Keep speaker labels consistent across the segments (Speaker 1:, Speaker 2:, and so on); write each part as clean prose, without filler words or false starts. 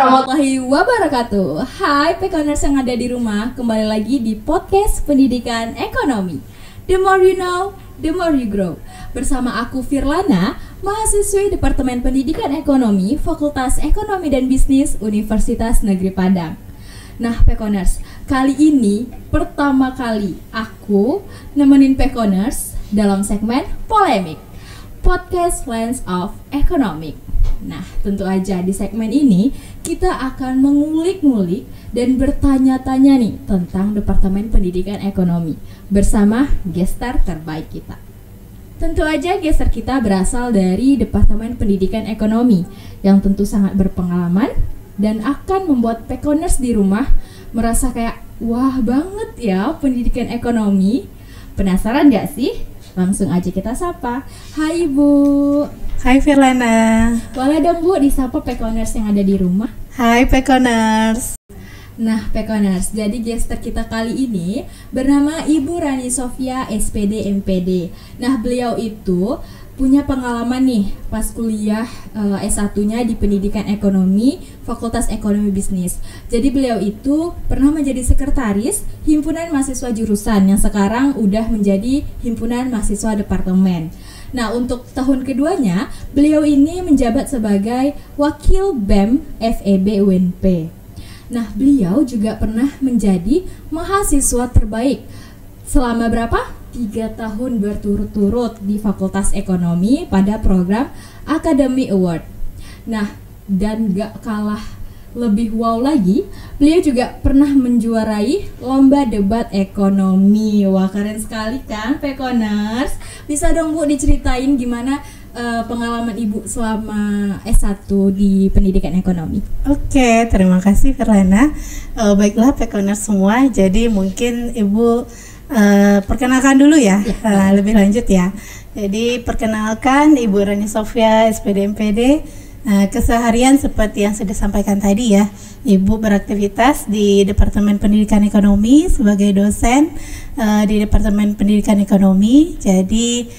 Speaker 1: warahmatullahi wabarakatuh. Hai Pekoners yang ada di rumah, kembali lagi di podcast Pendidikan Ekonomi. The more you know, the more you grow. Bersama aku Firlana, mahasiswi Departemen Pendidikan Ekonomi, Fakultas Ekonomi dan Bisnis Universitas Negeri Padang. Nah Pekoners, kali ini pertama kali aku nemenin Pekoners dalam segmen Polemik, Podcast Lens of Economic. Nah, tentu aja di segmen ini kita akan mengulik-ngulik dan bertanya-tanya nih tentang Departemen Pendidikan Ekonomi bersama gestar terbaik kita. Tentu aja gestar kita berasal dari Departemen Pendidikan Ekonomi yang tentu sangat berpengalaman dan akan membuat Pekoners di rumah merasa kayak wah banget ya pendidikan ekonomi. Penasaran gak sih? Langsung aja kita sapa. Hai Ibu.
Speaker 2: Hai Firlana.
Speaker 1: Boleh dong Bu disapa Pekoners yang ada di rumah.
Speaker 2: Hai Pekoners.
Speaker 1: Nah Pekoners, jadi gestar kita kali ini bernama Ibu Rani Sofia SPD MPD. Nah beliau itu punya pengalaman nih pas kuliah S1-nya di Pendidikan Ekonomi, Fakultas Ekonomi Bisnis. Jadi beliau itu pernah menjadi sekretaris Himpunan Mahasiswa Jurusan yang sekarang udah menjadi Himpunan Mahasiswa Departemen. Nah, untuk tahun keduanya, beliau ini menjabat sebagai Wakil BEM FEB UNP. Nah, beliau juga pernah menjadi mahasiswa terbaik selama berapa? 3 tahun berturut-turut di Fakultas Ekonomi pada program Academy Award. Nah, dan gak kalah lebih wow lagi, beliau juga pernah menjuarai lomba debat ekonomi. Wah keren sekali kan Pekoners. Bisa dong Bu diceritain gimana pengalaman Ibu selama S1 di Pendidikan Ekonomi?
Speaker 2: Oke, terima kasih Firlana. Baiklah Pekoners semua, jadi mungkin Ibu perkenalkan dulu ya, lebih lanjut ya. Jadi perkenalkan Ibu Rani Sofia SPD MPD. Keseharian seperti yang sudah disampaikan tadi ya, Ibu beraktivitas di Departemen Pendidikan Ekonomi sebagai dosen di Departemen Pendidikan Ekonomi. Jadi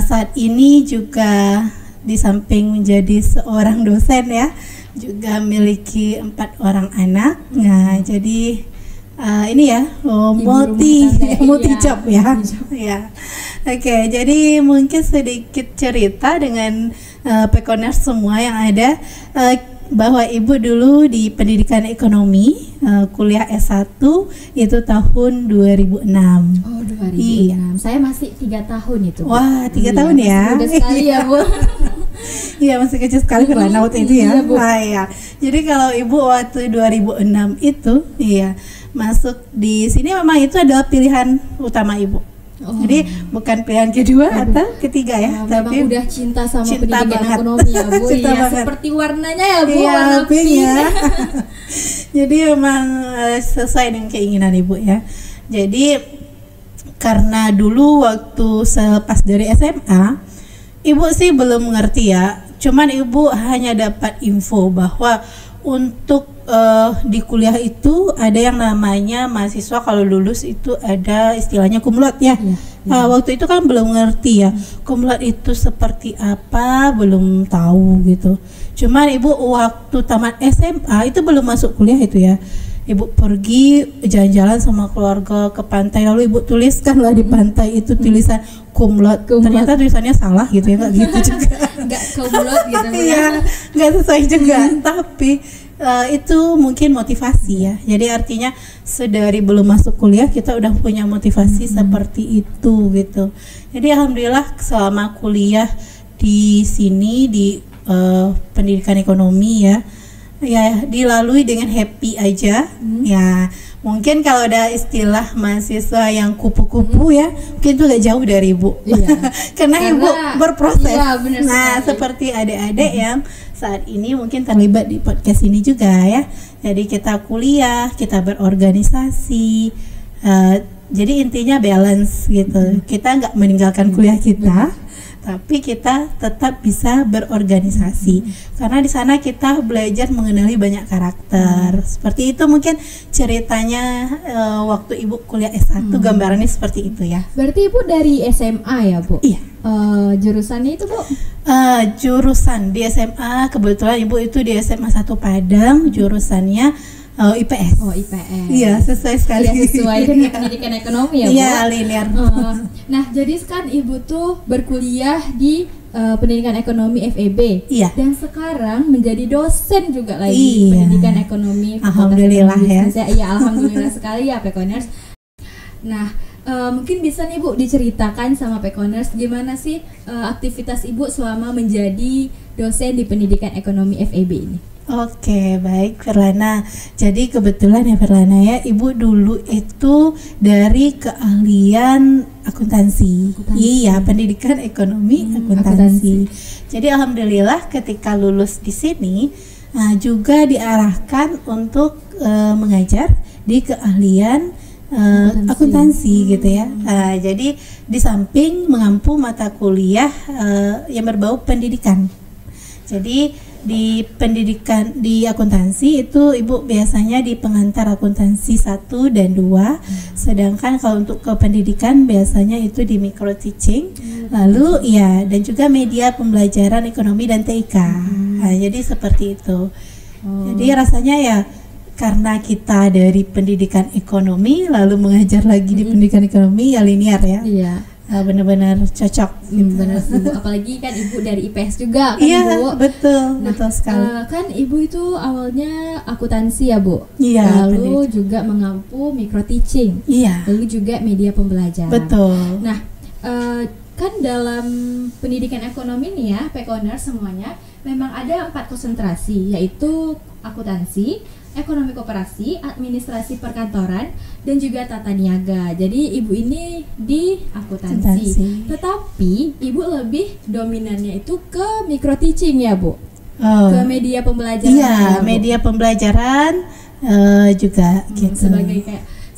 Speaker 2: saat ini juga di samping menjadi seorang dosen ya, juga memiliki 4 orang anak. Nah jadi ini ya multi job ya. Ya. Oke, jadi mungkin sedikit cerita dengan Pekoners semua yang ada, bahwa Ibu dulu di Pendidikan Ekonomi kuliah S1 itu tahun 2006.
Speaker 1: Oh 2006. Iya. Saya masih 3 tahun itu.
Speaker 2: Wah 3 tahun ya.
Speaker 1: Muda sekali ya Bu.
Speaker 2: Iya masih kecil sekali Firlana waktu itu ya. Iya. Jadi kalau Ibu waktu 2006 itu iya masuk di sini memang itu adalah pilihan utama Ibu. Jadi bukan pilihan kedua atau ketiga ya, tapi
Speaker 1: udah cinta sama pendidikan
Speaker 2: banget.
Speaker 1: Ekonomi ya Bu. Iya, seperti warnanya ya Bu,
Speaker 2: iya,
Speaker 1: warna pink.
Speaker 2: Jadi memang sesuai dengan keinginan Ibu ya. Jadi karena dulu waktu selepas dari SMA, Ibu sih belum mengerti ya. Cuman Ibu hanya dapat info bahwa untuk di kuliah itu ada yang namanya mahasiswa kalau lulus itu ada istilahnya kumlot ya. Waktu itu kan belum ngerti ya kumlot itu seperti apa, belum tahu gitu. Cuman Ibu waktu tamat SMA itu belum masuk kuliah itu ya, Ibu pergi jalan-jalan sama keluarga ke pantai, lalu Ibu tuliskan lah di pantai itu tulisan kumlot. Ternyata tulisannya salah gitu ya, nggak gitu juga.
Speaker 1: Nggak kumlot gitu ya.
Speaker 2: Iya, nggak sesuai juga. Tapi itu mungkin motivasi ya. Jadi artinya sedari belum masuk kuliah kita udah punya motivasi seperti itu gitu. Jadi alhamdulillah selama kuliah di sini di Pendidikan Ekonomi ya dilalui dengan happy aja. Ya mungkin kalau ada istilah mahasiswa yang kupu-kupu ya mungkin itu gak jauh dari Ibu. Karena Ibu berproses.
Speaker 1: Iya,
Speaker 2: nah seperti adik-adik yang saat ini mungkin terlibat di podcast ini juga ya. Jadi kita kuliah, kita berorganisasi, jadi intinya balance gitu. Kita nggak meninggalkan kuliah kita, tapi kita tetap bisa berorganisasi. Karena di sana kita belajar mengenali banyak karakter. Seperti itu mungkin ceritanya waktu Ibu kuliah S1, gambarannya seperti itu ya.
Speaker 1: Berarti Ibu dari SMA ya Bu?
Speaker 2: Iya.
Speaker 1: jurusannya itu, Bu?
Speaker 2: Jurusan di SMA, kebetulan Ibu itu di SMA 1 Padang, jurusannya IPS.
Speaker 1: Oh, IPS.
Speaker 2: Iya, sesuai sekali.
Speaker 1: Ya, sesuai dengan pendidikan ekonomi ya, Bu?
Speaker 2: Iya, linear.
Speaker 1: Nah, jadi kan Ibu tuh berkuliah di pendidikan ekonomi FEB.
Speaker 2: Iya.
Speaker 1: Dan sekarang menjadi dosen juga lagi di pendidikan ekonomi.
Speaker 2: Alhamdulillah ya.
Speaker 1: Iya, alhamdulillah sekali ya, Pekoners. Nah, mungkin bisa nih Bu diceritakan sama Pekoners gimana sih aktivitas Ibu selama menjadi dosen di pendidikan ekonomi FEB ini?
Speaker 2: Oke, baik Firlana. Jadi kebetulan ya Firlana ya, Ibu dulu itu dari keahlian akuntansi. Iya, pendidikan ekonomi akuntansi. Jadi alhamdulillah ketika lulus di sini juga diarahkan untuk mengajar di keahlian akuntansi gitu ya. Jadi di samping mengampu mata kuliah yang berbau pendidikan. Jadi di pendidikan di akuntansi itu Ibu biasanya di pengantar akuntansi 1 dan 2, sedangkan kalau untuk ke pendidikan biasanya itu di micro teaching, lalu ya dan juga media pembelajaran ekonomi dan TIK. Jadi seperti itu. Jadi rasanya ya karena kita dari pendidikan ekonomi lalu mengajar lagi di pendidikan ekonomi ya linear ya.
Speaker 1: Iya.
Speaker 2: Benar-benar cocok.
Speaker 1: Benar sih, Bu. Apalagi kan Ibu dari IPS juga kan,
Speaker 2: iya,
Speaker 1: Bu.
Speaker 2: Betul, betul sekali.
Speaker 1: Kan Ibu itu awalnya akuntansi ya, Bu.
Speaker 2: Iya.
Speaker 1: Lalu juga mengampu micro teaching.
Speaker 2: Iya.
Speaker 1: Lalu juga media pembelajaran.
Speaker 2: Betul.
Speaker 1: Nah, kan dalam pendidikan ekonomi nih ya, Pekoners semuanya memang ada 4 konsentrasi, yaitu akuntansi, ekonomi koperasi, administrasi perkantoran, dan juga tata niaga. Jadi Ibu ini di akuntansi. Tetapi Ibu lebih dominannya itu ke micro teaching ya, Bu? Ke media pembelajaran.
Speaker 2: Iya, media pembelajaran juga gitu.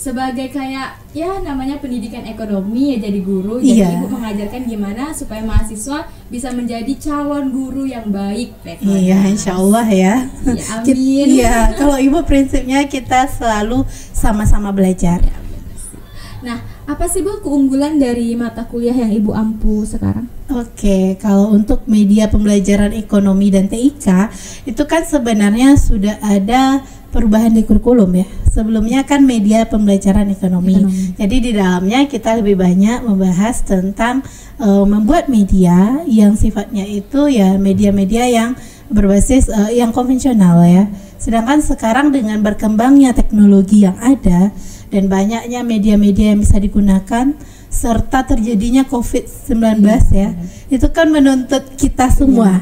Speaker 1: Sebagai kayak ya namanya pendidikan ekonomi ya, jadi guru. Jadi Ibu mengajarkan gimana supaya mahasiswa bisa menjadi calon guru yang baik.
Speaker 2: Iya, insya Allah ya.
Speaker 1: Ya, amin.
Speaker 2: Iya, kalau Ibu prinsipnya kita selalu sama-sama belajar.
Speaker 1: Nah, apa sih Bu keunggulan dari mata kuliah yang Ibu ampu sekarang?
Speaker 2: Oke, kalau untuk media pembelajaran ekonomi dan TIK itu kan sebenarnya sudah ada perubahan di kurikulum ya. Sebelumnya kan media pembelajaran ekonomi. Jadi di dalamnya kita lebih banyak membahas tentang membuat media yang sifatnya itu ya media-media yang berbasis yang konvensional ya. Sedangkan sekarang dengan berkembangnya teknologi yang ada dan banyaknya media-media yang bisa digunakan serta terjadinya COVID-19 ya, itu kan menuntut kita semua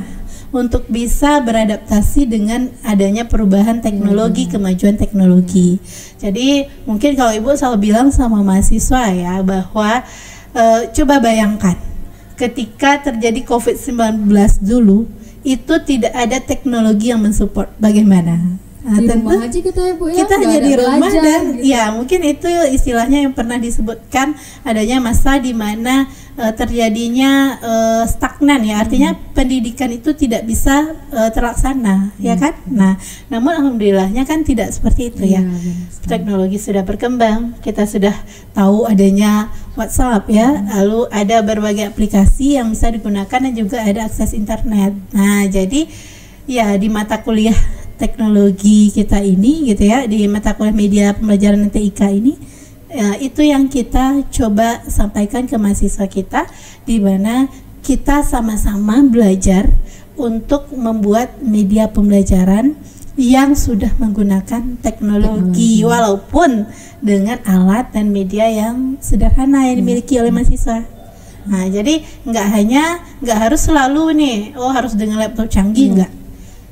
Speaker 2: untuk bisa beradaptasi dengan adanya perubahan teknologi, kemajuan teknologi. Jadi mungkin kalau Ibu selalu bilang sama mahasiswa ya bahwa coba bayangkan ketika terjadi COVID-19 dulu itu tidak ada teknologi yang mensupport, bagaimana?
Speaker 1: Di rumah aja kita ya, Bu ya.
Speaker 2: Kita hanya di rumah dan gitu. Ya mungkin itu istilahnya yang pernah disebutkan adanya masa di mana terjadinya stagnan ya, artinya pendidikan itu tidak bisa terlaksana ya kan. Nah, namun alhamdulillahnya kan tidak seperti itu ya. Teknologi sudah berkembang, kita sudah tahu adanya WhatsApp ya, lalu ada berbagai aplikasi yang bisa digunakan dan juga ada akses internet. Nah, jadi ya di mata kuliah teknologi kita ini gitu ya, di mata kuliah media pembelajaran TIK ini ya, itu yang kita coba sampaikan ke mahasiswa kita, di mana kita sama-sama belajar untuk membuat media pembelajaran yang sudah menggunakan teknologi walaupun dengan alat dan media yang sederhana yang dimiliki oleh mahasiswa. Nah, jadi nggak harus selalu nih harus dengan laptop canggih, enggak.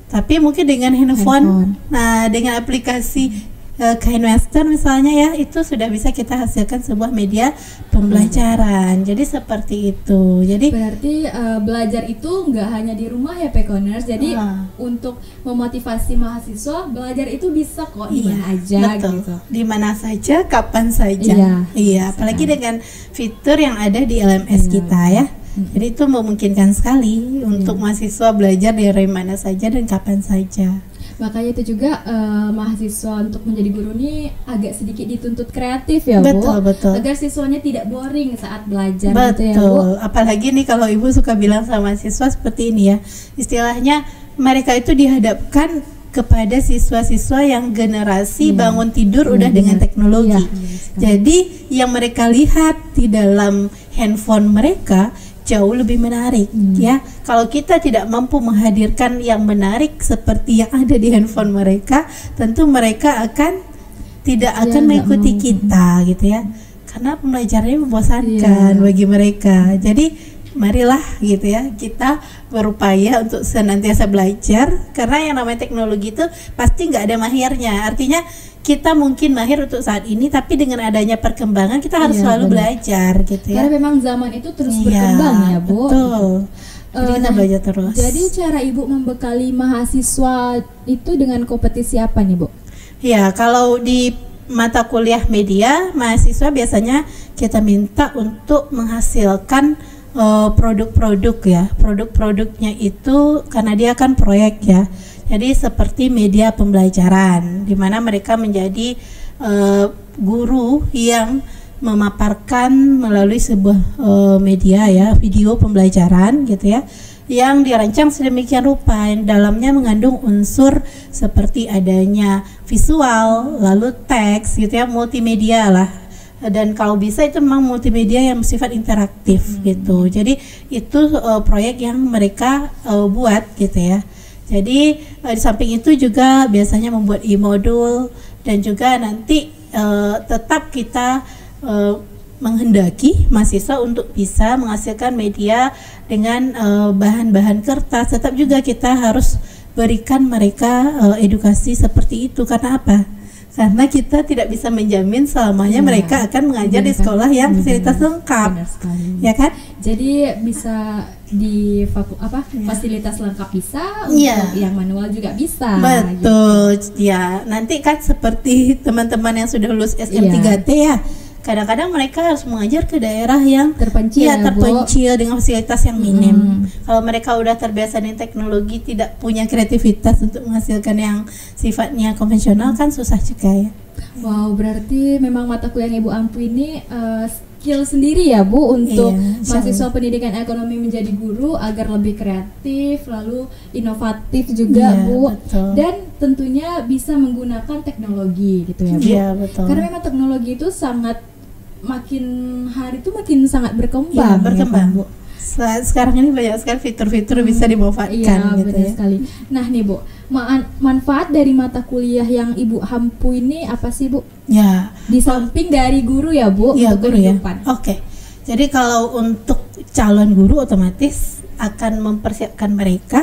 Speaker 2: Tapi mungkin dengan handphone. Nah, dengan aplikasi KineMaster misalnya ya, itu sudah bisa kita hasilkan sebuah media pembelajaran. Jadi seperti itu. Jadi
Speaker 1: berarti belajar itu nggak hanya di rumah ya, Pekoners. Jadi untuk memotivasi mahasiswa, belajar itu bisa kok di mana aja,
Speaker 2: betul.
Speaker 1: Gitu.
Speaker 2: Di mana saja, kapan saja. Iya, apalagi dengan fitur yang ada di LMS kita ya. Jadi itu memungkinkan sekali untuk mahasiswa belajar dari mana saja dan kapan saja.
Speaker 1: Makanya itu juga mahasiswa untuk menjadi guru ini agak sedikit dituntut kreatif ya Bu.
Speaker 2: Betul.
Speaker 1: Agar siswanya tidak boring saat belajar
Speaker 2: Betul.
Speaker 1: gitu ya Bu.
Speaker 2: Apalagi nih kalau Ibu suka bilang sama siswa seperti ini ya. Istilahnya mereka itu dihadapkan kepada siswa-siswa yang generasi bangun tidur udah dengan teknologi. Jadi yang mereka lihat di dalam handphone mereka jauh lebih menarik ya. Kalau kita tidak mampu menghadirkan yang menarik seperti yang ada di handphone mereka, tentu mereka tidak akan mengikuti kita gitu ya. Karena pembelajarannya membosankan bagi mereka. Jadi marilah gitu ya, kita berupaya untuk senantiasa belajar, karena yang namanya teknologi itu pasti nggak ada mahirnya. Artinya kita mungkin mahir untuk saat ini, tapi dengan adanya perkembangan kita harus selalu belajar gitu ya.
Speaker 1: Karena memang zaman itu terus berkembang ya Bu.
Speaker 2: Betul. Jadi kita belajar terus.
Speaker 1: Jadi cara Ibu membekali mahasiswa itu dengan kompetisi apa nih Bu?
Speaker 2: Ya, kalau di mata kuliah media, mahasiswa biasanya kita minta untuk menghasilkan produk-produk ya. Produk-produknya itu karena dia kan proyek ya. Jadi seperti media pembelajaran, di mana mereka menjadi guru yang memaparkan melalui sebuah media ya, video pembelajaran gitu ya, yang dirancang sedemikian rupa, yang dalamnya mengandung unsur seperti adanya visual, lalu teks gitu ya, multimedia lah. Dan kalau bisa itu memang multimedia yang bersifat interaktif gitu. Jadi itu proyek yang mereka buat gitu ya. Jadi di samping itu juga biasanya membuat e-modul, dan juga nanti tetap kita menghendaki mahasiswa untuk bisa menghasilkan media dengan bahan-bahan kertas. Tetap juga kita harus berikan mereka edukasi seperti itu. Karena apa? Karena kita tidak bisa menjamin selamanya mereka akan mengajar di sekolah yang fasilitas lengkap, ya kan?
Speaker 1: Jadi bisa di fasilitas lengkap bisa, untuk yang manual juga bisa.
Speaker 2: Betul, gitu. Ya. Nanti kan seperti teman-teman yang sudah lulus SM3T ya. Kadang-kadang mereka harus mengajar ke daerah yang terpencil dengan fasilitas yang minim. Kalau mereka udah terbiasa dengan teknologi, tidak punya kreativitas untuk menghasilkan yang sifatnya konvensional, kan susah juga ya.
Speaker 1: Wow, berarti memang mata kuliah Ibu Ampu ini skill sendiri ya Bu untuk mahasiswa pendidikan ekonomi menjadi guru agar lebih kreatif, lalu inovatif juga Bu. Betul. Dan tentunya bisa menggunakan teknologi gitu ya Bu.
Speaker 2: Iya, betul.
Speaker 1: Karena memang teknologi itu makin hari itu makin sangat berkembang.
Speaker 2: Berkembang. Ya, Bu. Sekarang ini banyak sekali fitur-fitur bisa dimanfaatkan gitu ya.
Speaker 1: Sekali. Nah nih Bu, manfaat dari mata kuliah yang Ibu Ampu ini apa sih Bu?
Speaker 2: Ya.
Speaker 1: Di samping dari guru ya Bu,
Speaker 2: untuk guru kehidupan. Ya. Oke. Jadi kalau untuk calon guru otomatis akan mempersiapkan mereka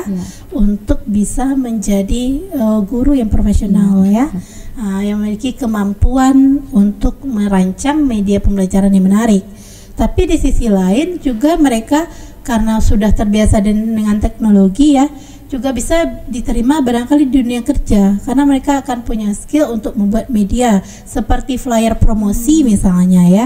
Speaker 2: untuk bisa menjadi guru yang profesional ya. Yang memiliki kemampuan untuk merancang media pembelajaran yang menarik. Tapi di sisi lain juga mereka karena sudah terbiasa dengan teknologi ya, juga bisa diterima barangkali di dunia kerja, karena mereka akan punya skill untuk membuat media seperti flyer promosi misalnya ya.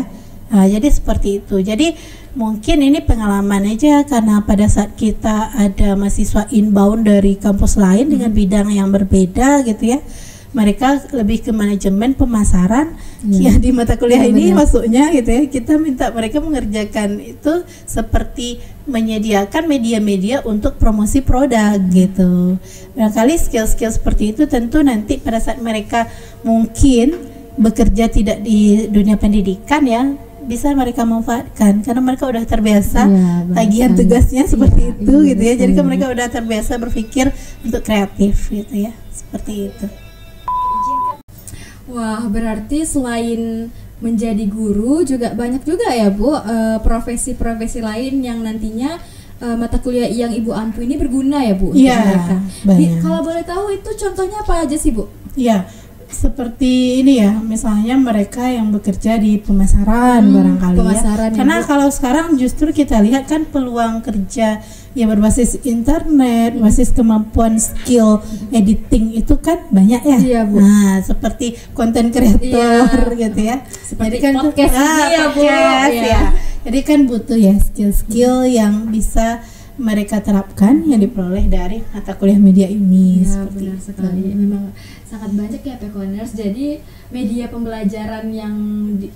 Speaker 2: Jadi seperti itu. Jadi mungkin ini pengalaman aja, karena pada saat kita ada mahasiswa inbound dari kampus lain dengan bidang yang berbeda gitu ya, mereka lebih ke manajemen pemasaran ya di mata kuliah ini masuknya gitu ya. Kita minta mereka mengerjakan itu seperti menyediakan media-media untuk promosi produk gitu. Barangkali skill-skill seperti itu tentu nanti pada saat mereka mungkin bekerja tidak di dunia pendidikan ya, bisa mereka manfaatkan karena mereka udah terbiasa tagihan tugasnya seperti itu gitu ya. Jadi kan mereka udah terbiasa berpikir untuk kreatif gitu ya, seperti itu.
Speaker 1: Wah, berarti selain menjadi guru juga banyak juga ya Bu profesi-profesi lain yang nantinya mata kuliah yang Ibu Ampu ini berguna ya Bu untuk mereka. Kalau boleh tahu itu contohnya apa aja sih Bu?
Speaker 2: Iya, seperti ini ya, misalnya mereka yang bekerja di pemasaran barangkali
Speaker 1: pemasaran
Speaker 2: ya. Karena kalau sekarang justru kita lihat kan peluang kerja yang berbasis internet, basis kemampuan skill editing itu kan banyak ya.
Speaker 1: Iya, Bu.
Speaker 2: Nah, seperti konten kreator gitu ya.
Speaker 1: Seperti
Speaker 2: jadi kan
Speaker 1: podcast ini ya Bu.
Speaker 2: Ya. Jadi kan butuh ya skill-skill yang bisa mereka terapkan yang diperoleh dari mata kuliah media ini.
Speaker 1: Ya,
Speaker 2: Seperti
Speaker 1: benar
Speaker 2: itu.
Speaker 1: sekali. Memang sangat banyak ya Pekoners. Jadi media pembelajaran yang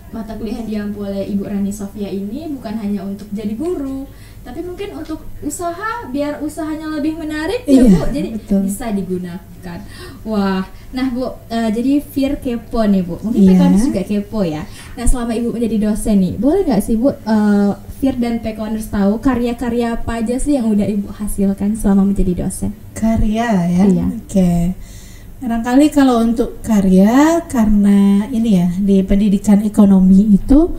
Speaker 1: mata kuliah yang diampu oleh Ibu Rani Sofia ini bukan hanya untuk jadi guru, tapi mungkin untuk usaha, biar usahanya lebih menarik ya
Speaker 2: Iya,
Speaker 1: Bu. Jadi
Speaker 2: betul.
Speaker 1: bisa digunakan. Wah, nah Bu, jadi Fir kepo nih Bu. Mungkin
Speaker 2: Iya.
Speaker 1: Pekoners juga kepo ya. Nah selama Ibu menjadi dosen nih, boleh nggak sih Bu, Fir dan Pekoners tahu karya-karya apa aja sih yang udah Ibu hasilkan selama menjadi dosen?
Speaker 2: Karya ya.
Speaker 1: Iya.
Speaker 2: Oke. Barangkali kalau untuk karya, karena ini ya di pendidikan ekonomi itu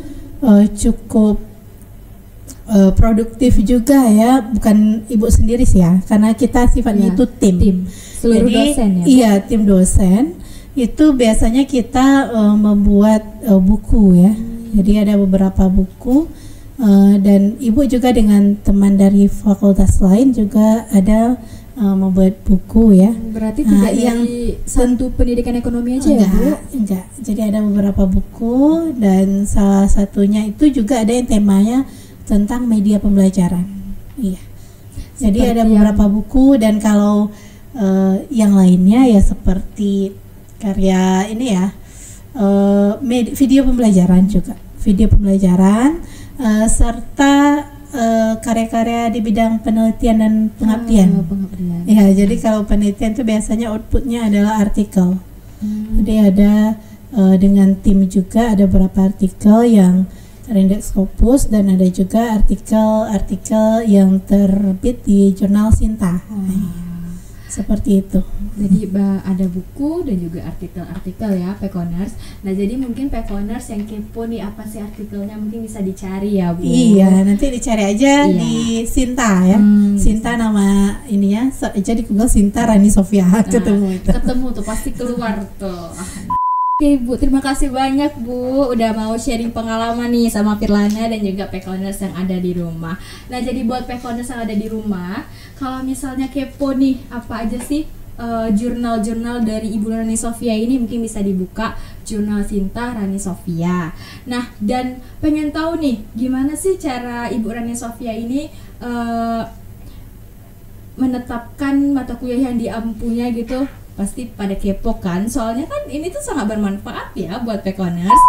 Speaker 2: cukup produktif juga ya, bukan ibu sendiri sih ya, karena kita sifatnya
Speaker 1: Ya,
Speaker 2: itu tim.
Speaker 1: seluruh
Speaker 2: Jadi,
Speaker 1: dosen ya Bu?
Speaker 2: Iya, tim dosen itu biasanya kita membuat buku ya. Jadi ada beberapa buku dan ibu juga dengan teman dari fakultas lain juga ada membuat buku ya.
Speaker 1: Berarti
Speaker 2: Nah,
Speaker 1: tidak
Speaker 2: yang
Speaker 1: dari satu pendidikan ekonomi aja ya Bu?
Speaker 2: Enggak. Jadi ada beberapa buku dan salah satunya itu juga ada yang temanya tentang media pembelajaran. Iya. Jadi
Speaker 1: Seperti
Speaker 2: ada beberapa buku dan kalau yang lainnya ya seperti karya ini ya video pembelajaran juga, video pembelajaran serta karya-karya di bidang penelitian dan pengabdian.
Speaker 1: Pengabdian.
Speaker 2: Ya, jadi kalau penelitian itu biasanya outputnya adalah artikel. Jadi ada dengan tim juga ada beberapa artikel yang terindeks Scopus dan ada juga artikel-artikel yang terbit di jurnal Sinta. Seperti itu.
Speaker 1: Jadi ada buku dan juga artikel-artikel ya Pekoners. Nah jadi mungkin Pekoners yang kepo nih apa sih artikelnya mungkin bisa dicari ya Bu?
Speaker 2: Iya, nanti dicari aja
Speaker 1: Iya.
Speaker 2: di Sinta ya. Sinta nama ininya aja di Google Sinta Rani Sofia ketemu itu.
Speaker 1: Ketemu tuh pasti keluar tuh. Oke Bu, terima kasih banyak Bu udah mau sharing pengalaman nih sama Firlana dan juga Pekoners yang ada di rumah. Nah jadi buat Pekoners yang ada di rumah, kalau misalnya kepo nih apa aja sih jurnal-jurnal dari Ibu Rani Sofia ini, mungkin bisa dibuka jurnal Sinta Rani Sofia. Nah dan pengen tahu nih gimana sih cara Ibu Rani Sofia ini menetapkan mata kuliah yang diampunya gitu. Pasti pada kepo kan, soalnya kan ini tuh sangat bermanfaat ya buat Pekoners.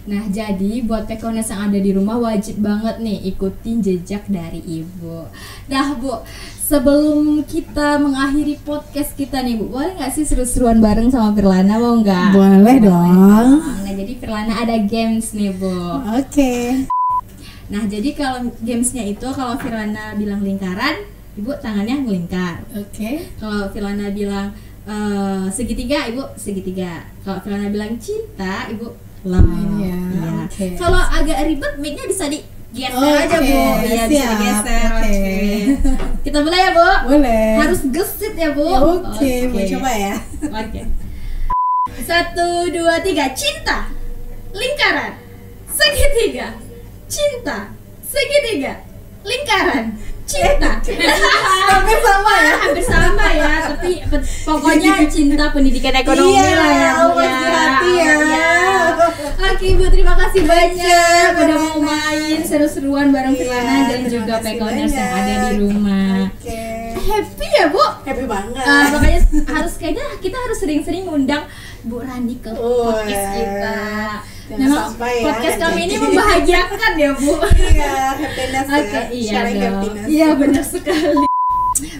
Speaker 1: Nah jadi buat Pekoners yang ada di rumah wajib banget nih ikutin jejak dari Ibu. Nah Bu, sebelum kita mengakhiri podcast kita nih Bu, boleh nggak sih seru-seruan bareng sama Firlana, mau nggak?
Speaker 2: Boleh dong.
Speaker 1: Nah jadi Firlana ada games nih Bu.
Speaker 2: Oke.
Speaker 1: Nah jadi kalau gamesnya itu kalau Firlana bilang lingkaran, Ibu tangannya ngelingkar.
Speaker 2: Oke.
Speaker 1: Kalau Firlana bilang segitiga, Ibu segitiga. Kalau Firlana bilang cinta, Ibu love.
Speaker 2: Iya,
Speaker 1: Iya.
Speaker 2: oke.
Speaker 1: Kalau agak ribet, mic-nya bisa digeser aja Bu. Iya bisa
Speaker 2: siap.
Speaker 1: digeser.
Speaker 2: Oke.
Speaker 1: Oke. Kita mulai ya Bu.
Speaker 2: Boleh.
Speaker 1: Harus gesit ya Bu.
Speaker 2: Oke, mau coba ya.
Speaker 1: Oke. 1, 2, 3, cinta. Lingkaran. Segitiga. Cinta. Segitiga. Lingkaran. Cinta.
Speaker 2: Hampir sama ya.
Speaker 1: Hampir sama ya, tapi pokoknya cinta pendidikan ekonomi
Speaker 2: Iya,
Speaker 1: lah ya Bu
Speaker 2: pasti hati ya.
Speaker 1: Oke Bu, terima kasih banyak udah mau main seru-seruan bareng
Speaker 2: Iya,
Speaker 1: Firlana dan
Speaker 2: terima
Speaker 1: juga
Speaker 2: kasih
Speaker 1: Pekoners yang
Speaker 2: banyak.
Speaker 1: ada di rumah.
Speaker 2: Oke.
Speaker 1: Happy ya Bu?
Speaker 2: Happy banget.
Speaker 1: Makanya kayaknya kita harus sering-sering ngundang Bu Rani ke podcast kita.
Speaker 2: Jangan
Speaker 1: Memang
Speaker 2: sampai ya,
Speaker 1: podcast kami
Speaker 2: jadi.
Speaker 1: ini membahagiakan ya Bu.
Speaker 2: Iya, happiness ya.
Speaker 1: Oke, iya
Speaker 2: Sharing
Speaker 1: dong.
Speaker 2: happiness.
Speaker 1: Iya benar sekali.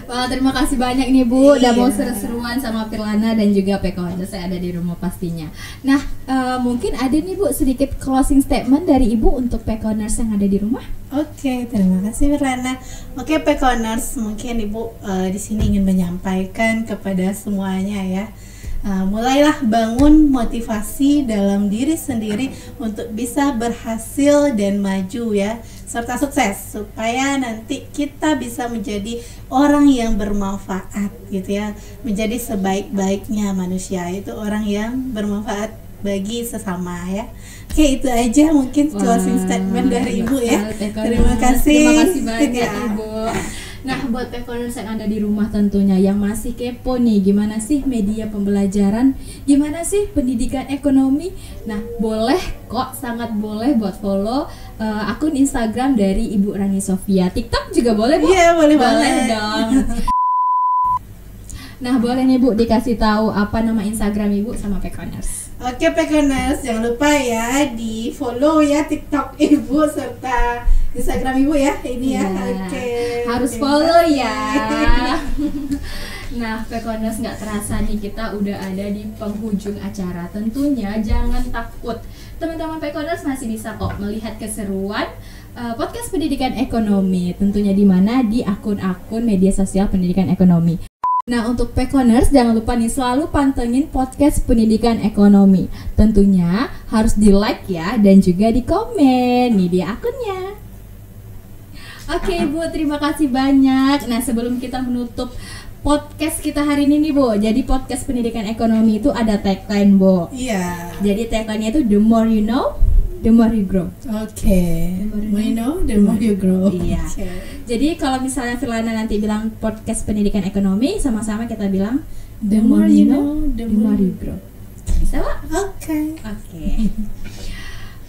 Speaker 1: Wah, terima kasih banyak nih Bu udah mau
Speaker 2: Iya.
Speaker 1: seru-seruan sama Firlana dan juga Pekoners saya ada di rumah pastinya. Nah, mungkin ada nih Bu sedikit closing statement dari Ibu untuk Pekoners yang ada di rumah.
Speaker 2: Oke, terima kasih Firlana. Oke, Pekoners, mungkin Ibu di sini ingin menyampaikan kepada semuanya ya. Mulailah bangun motivasi dalam diri sendiri untuk bisa berhasil dan maju ya, serta sukses supaya nanti kita bisa menjadi orang yang bermanfaat gitu ya, menjadi sebaik-baiknya manusia, itu orang yang bermanfaat bagi sesama ya. Oke, itu aja mungkin closing statement dari Ibu ya.
Speaker 1: Terima
Speaker 2: Terima kasih.
Speaker 1: banyak
Speaker 2: Ya.
Speaker 1: Ibu. Nah, buat pekoners yang ada di rumah tentunya yang masih kepo nih, gimana sih media pembelajaran, gimana sih pendidikan ekonomi. Nah, boleh kok, sangat boleh buat follow akun Instagram dari Ibu Rani Sofia. TikTok juga boleh, Bu?
Speaker 2: Iya, boleh
Speaker 1: dong. Nah, boleh nih Bu dikasih tahu apa nama Instagram Ibu sama pekoners.
Speaker 2: Oke Pekoners, jangan lupa ya di follow ya TikTok Ibu serta Instagram Ibu ya. Ini ya. Oke.
Speaker 1: Harus follow ya. Nah, pekoners, nggak terasa nih kita udah ada di penghujung acara. Tentunya jangan takut. Teman-teman pekoners masih bisa kok melihat keseruan podcast pendidikan ekonomi. Tentunya di mana di akun-akun media sosial pendidikan ekonomi. Nah, untuk pekoners jangan lupa nih selalu pantengin podcast pendidikan ekonomi. Tentunya harus di like ya dan juga di komen. Nih dia akunnya. Oke Bu, terima kasih banyak. Nah, sebelum kita menutup podcast kita hari ini nih Bu, jadi podcast pendidikan ekonomi itu ada tagline Bu.
Speaker 2: Iya.
Speaker 1: Jadi tagline-nya itu the more you know, the more you grow.
Speaker 2: Oke. The more you know, the more you grow.
Speaker 1: Iya. Jadi kalau misalnya Firlana nanti bilang podcast pendidikan ekonomi, sama-sama kita bilang
Speaker 2: The more you know, the more you
Speaker 1: grow. Bisa Pak?
Speaker 2: Oke.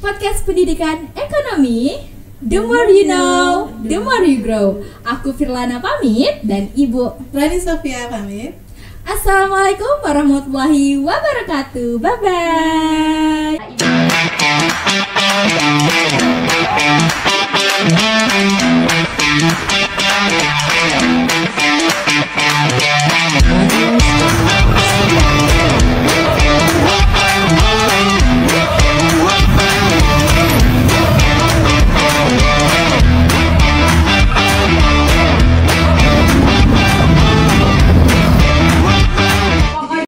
Speaker 1: Podcast pendidikan ekonomi, the more you know, the more you grow. Aku Firlana pamit dan Ibu
Speaker 2: Rani Sofia pamit.
Speaker 1: Assalamualaikum warahmatullahi wabarakatuh. Bye bye.